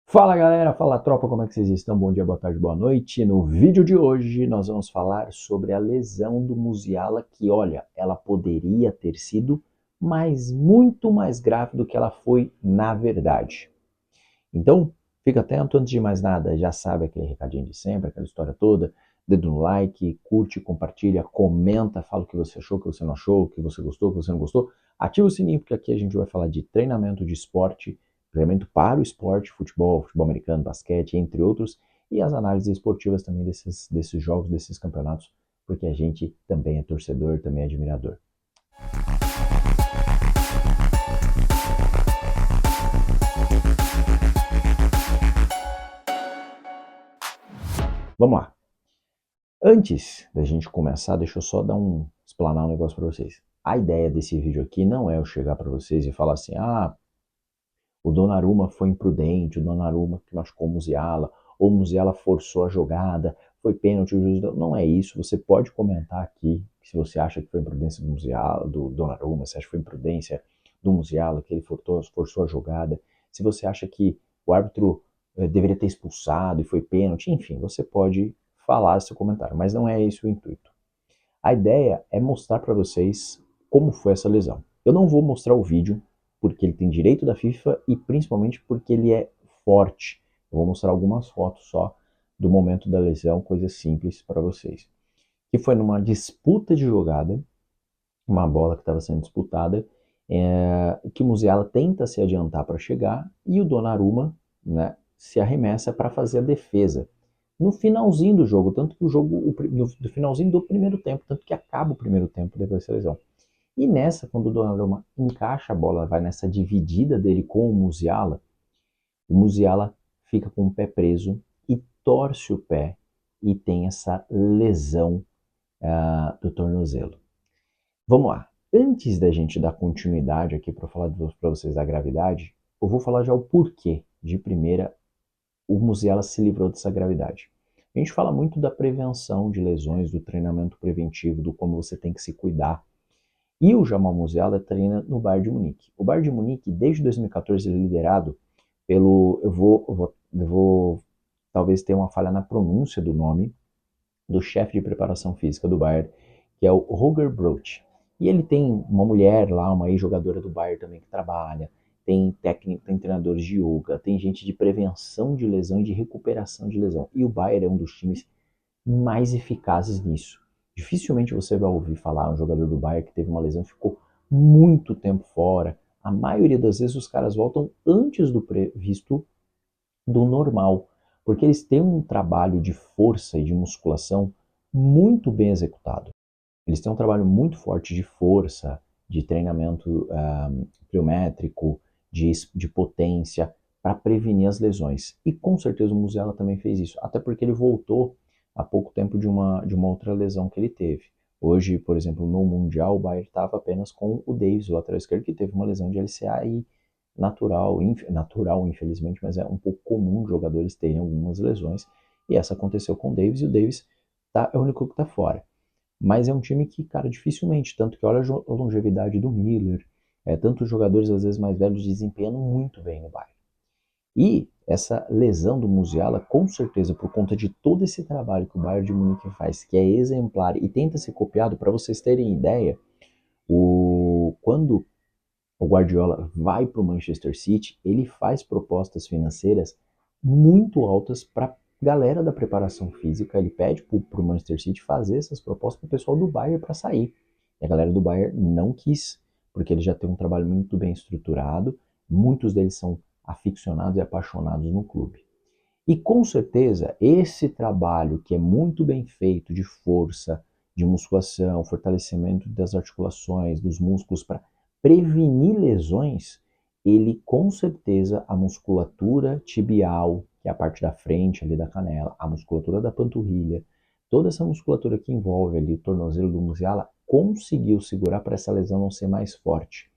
Fala galera, fala tropa, como é que vocês estão? Bom dia, boa tarde, boa noite. No vídeo de hoje nós vamos falar sobre a lesão do Musiala que, olha, ela poderia ter sido muito mais grave do que ela foi na verdade. Então, fica atento, antes de mais nada, já sabe aquele recadinho de sempre, aquela história toda, dedo no like, curte, compartilha, comenta, fala o que você achou, o que você não achou, o que você gostou, o que você não gostou. Ativa o sininho, porque aqui a gente vai falar de treinamento de esporte, treinamento para o esporte, futebol, futebol americano, basquete, entre outros, e as análises esportivas também desses jogos, desses campeonatos, porque a gente também é torcedor, também é admirador. Vamos lá. Antes da gente começar, deixa eu só explanar um negócio para vocês. A ideia desse vídeo aqui não é eu chegar para vocês e falar assim, o Donnarumma foi imprudente, o Donnarumma que machucou o Musiala, ou o Musiala forçou a jogada, foi pênalti, o juiz não é isso. Você pode comentar aqui se você acha que foi imprudência do Musiala, do Donnarumma, se acha que foi imprudência do Musiala, que ele forçou a jogada, se você acha que o árbitro deveria ter expulsado e foi pênalti, enfim, você pode falar seu comentário, mas não é esse o intuito. A ideia é mostrar para vocês como foi essa lesão. Eu não vou mostrar o vídeo, porque ele tem direito da FIFA e principalmente porque ele é forte. Eu vou mostrar algumas fotos só do momento da lesão, coisas simples para vocês. Que foi numa disputa de jogada, uma bola que estava sendo disputada, que o Musiala tenta se adiantar para chegar e o Donnarumma, né, se arremessa para fazer a defesa. No finalzinho do jogo, tanto que o jogo, no finalzinho do primeiro tempo, tanto que acaba o primeiro tempo depois dessa lesão. E nessa, quando o Donnarumma encaixa a bola, vai nessa dividida dele com o Musiala fica com o pé preso e torce o pé e tem essa lesão do tornozelo. Vamos lá. Antes da gente dar continuidade aqui para falar para vocês da gravidade, eu vou falar já o porquê de primeira o Musiala se livrou dessa gravidade. A gente fala muito da prevenção de lesões, do treinamento preventivo, do como você tem que se cuidar. E o Jamal Musiala treina no Bayern de Munique. O Bayern de Munique, desde 2014, ele é liderado pelo... Eu vou talvez ter uma falha na pronúncia do nome do chefe de preparação física do Bayern, que é o Roger Broach. E ele tem uma mulher lá, uma ex-jogadora do Bayern também que trabalha, tem técnico, tem treinadores de yoga, tem gente de prevenção de lesão e de recuperação de lesão. E o Bayern é um dos times mais eficazes nisso. Dificilmente você vai ouvir falar um jogador do Bayern que teve uma lesão e ficou muito tempo fora. A maioria das vezes os caras voltam antes do previsto do normal, porque eles têm um trabalho de força e de musculação muito bem executado. Eles têm um trabalho muito forte de força, de treinamento pliométrico, de potência, para prevenir as lesões. E com certeza o Musiala também fez isso, até porque ele voltou há pouco tempo de uma outra lesão que ele teve. Hoje, por exemplo, no Mundial, o Bayern estava apenas com o Davis, o lateral esquerdo, que teve uma lesão de LCA e natural, infelizmente, mas é um pouco comum jogadores terem algumas lesões, e essa aconteceu com o Davis, e o Davis é o único que está fora. Mas é um time que, cara, dificilmente, tanto que olha a longevidade do Miller, tantos jogadores às vezes mais velhos desempenhando muito bem no Bayern. E essa lesão do Musiala, com certeza, por conta de todo esse trabalho que o Bayern de Munique faz, que é exemplar e tenta ser copiado, para vocês terem ideia, quando o Guardiola vai para o Manchester City, ele faz propostas financeiras muito altas para a galera da preparação física. Ele pede para o Manchester City fazer essas propostas para o pessoal do Bayern para sair. E a galera do Bayern não quis, porque ele já tem um trabalho muito bem estruturado, muitos deles são aficionados e apaixonados no clube. E com certeza, esse trabalho que é muito bem feito de força, de musculação, fortalecimento das articulações, dos músculos para prevenir lesões, ele com certeza, a musculatura tibial, que é a parte da frente ali da canela, a musculatura da panturrilha, toda essa musculatura que envolve ali o tornozelo do Musiala, conseguiu segurar para essa lesão não ser mais forte.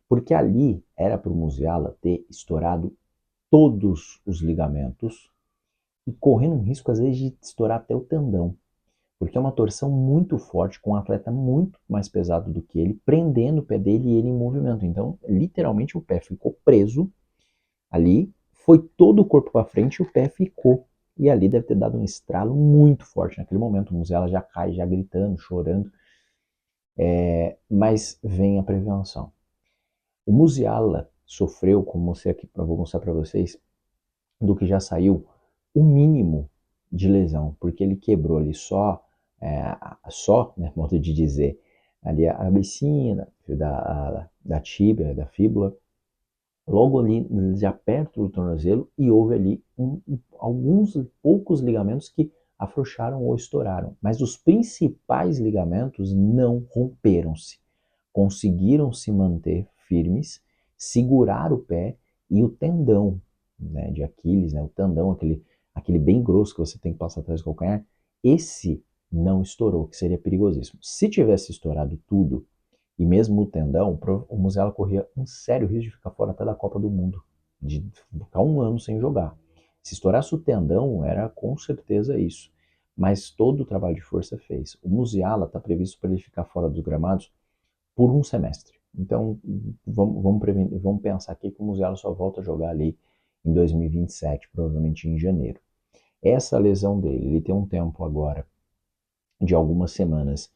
Porque ali era para o Musiala ter estourado todos os ligamentos e correndo um risco às vezes de estourar até o tendão, porque é uma torção muito forte com um atleta muito mais pesado do que ele, prendendo o pé dele e ele em movimento. Então, literalmente o pé ficou preso ali, foi todo o corpo para frente e o pé ficou. E ali deve ter dado um estralo muito forte naquele momento. O Musiala já cai, já gritando, chorando. Mas vem a prevenção. O Musiala sofreu, como aqui, vou mostrar para vocês, do que já saiu, o mínimo de lesão, porque ele quebrou ali né, modo de dizer, ali a cabecinha da tíbia, da fíbula, logo ali já perto do tornozelo, e houve ali alguns poucos ligamentos que afrouxaram ou estouraram, mas os principais ligamentos não romperam-se, conseguiram se manter firmes, segurar o pé e o tendão, né, de Aquiles, né, o tendão, aquele bem grosso que você tem que passar atrás do calcanhar, esse não estourou, que seria perigosíssimo. Se tivesse estourado tudo, e mesmo o tendão, o Musiala corria um sério risco de ficar fora até da Copa do Mundo, de ficar um ano sem jogar. Se estourasse o tendão, era com certeza isso. Mas todo o trabalho de força fez. O Musiala está previsto para ele ficar fora dos gramados por um semestre. Então, vamos pensar aqui que o Musiala só volta a jogar ali em 2027, provavelmente em janeiro. Essa lesão dele, ele tem um tempo agora de algumas semanas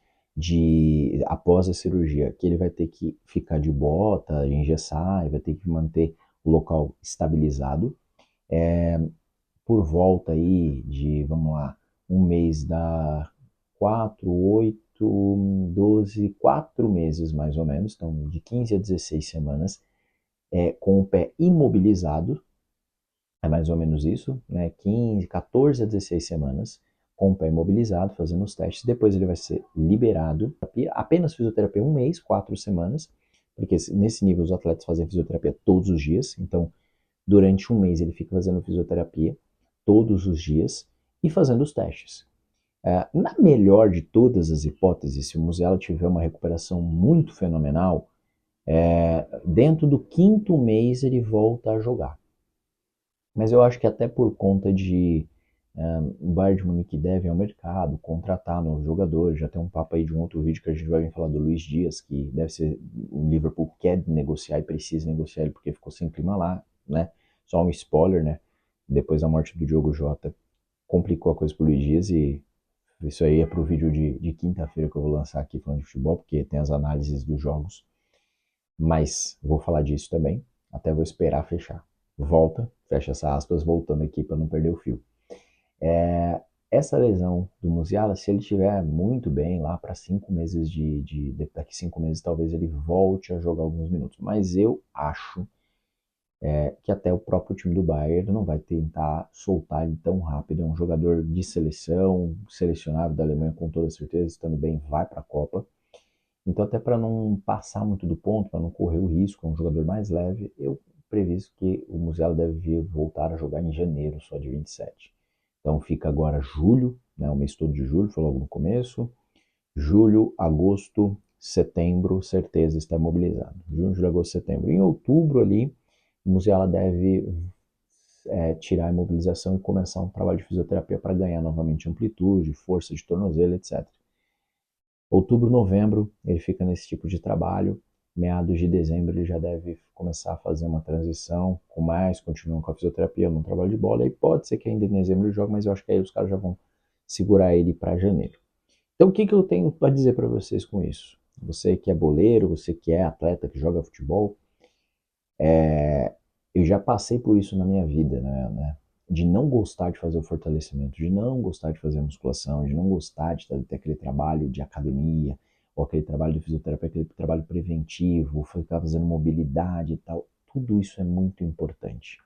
após a cirurgia, que ele vai ter que ficar de bota, engessar, e vai ter que manter o local estabilizado. Por volta aí de, vamos lá, um mês dá 4, 8, 12, 4 meses mais ou menos, então de 15 a 16 semanas, com o pé imobilizado, é mais ou menos isso, né? 15, 14 a 16 semanas, com o pé imobilizado, fazendo os testes. Depois ele vai ser liberado. Apenas fisioterapia um mês, 4 semanas, porque nesse nível os atletas fazem fisioterapia todos os dias. Então, durante um mês ele fica fazendo fisioterapia todos os dias e fazendo os testes. Na melhor de todas as hipóteses, se o Musiala tiver uma recuperação muito fenomenal, dentro do 5º mês ele volta a jogar. Mas eu acho que até por conta de o Bayern de Munique deve ao mercado contratar novos jogadores, já tem um papo aí de um outro vídeo que a gente vai vir falar do Luiz Dias, que deve ser, o Liverpool quer negociar e precisa negociar ele porque ficou sem clima lá, né? Só um spoiler, né? Depois da morte do Diogo Jota, complicou a coisa pro Luiz Dias, e isso aí é pro vídeo de quinta-feira que eu vou lançar aqui falando de futebol, porque tem as análises dos jogos, mas vou falar disso também, até vou esperar fechar. Volta, fecha essa aspas, voltando aqui para não perder o fio. Essa lesão do Musiala, se ele estiver muito bem lá para 5 meses daqui 5 meses talvez ele volte a jogar alguns minutos, mas eu acho que até o próprio time do Bayern não vai tentar soltar ele tão rápido. É um jogador de seleção, selecionável da Alemanha com toda certeza, estando bem, vai para a Copa. Então, até para não passar muito do ponto, para não correr o risco, é um jogador mais leve, eu previsto que o Musiala deve voltar a jogar em janeiro só de 27. Então fica agora julho, né, o mês todo de julho, foi logo no começo. Julho, agosto, setembro, certeza está mobilizado. Junho, julho, agosto, setembro. Em outubro ali, o Musiala deve tirar a imobilização e começar um trabalho de fisioterapia para ganhar novamente amplitude, força de tornozelo, etc. Outubro, novembro, ele fica nesse tipo de trabalho. Meados de dezembro ele já deve começar a fazer uma transição, continuando com a fisioterapia, no trabalho de bola, e pode ser que ainda em dezembro ele jogue, mas eu acho que aí os caras já vão segurar ele para janeiro. Então o que eu tenho para dizer para vocês com isso? Você que é boleiro, você que é atleta, que joga futebol, eu já passei por isso na minha vida, né? De não gostar de fazer o fortalecimento, de não gostar de fazer a musculação, de não gostar de ter aquele trabalho de academia, ou aquele trabalho de fisioterapia, aquele trabalho preventivo, ficar fazendo mobilidade e tal. Tudo isso é muito importante.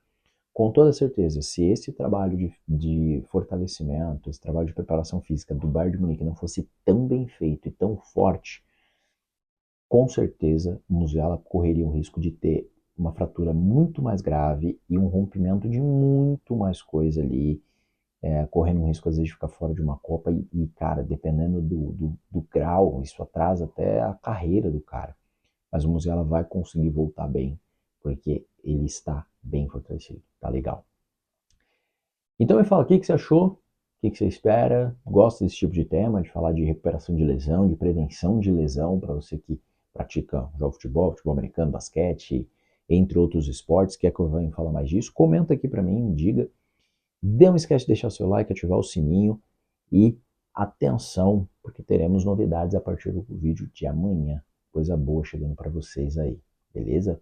Com toda certeza, se esse trabalho de fortalecimento, esse trabalho de preparação física do Bayern de Munique não fosse tão bem feito e tão forte, com certeza o Musiala correria o risco de ter uma fratura muito mais grave e um rompimento de muito mais coisa ali, correndo um risco às vezes de ficar fora de uma Copa cara, dependendo do grau, isso atrasa até a carreira do cara. Mas o Musiala vai conseguir voltar bem, porque ele está bem fortalecido, tá legal. Então me fala, o que você achou? O que você espera? Gosta desse tipo de tema, de falar de recuperação de lesão, de prevenção de lesão, para você que pratica, joga futebol, futebol americano, basquete, entre outros esportes. Quer que eu venha falar mais disso? Comenta aqui para mim, me diga. Não esquece de deixar seu like, ativar o sininho e atenção, porque teremos novidades a partir do vídeo de amanhã. Coisa boa chegando para vocês aí, beleza?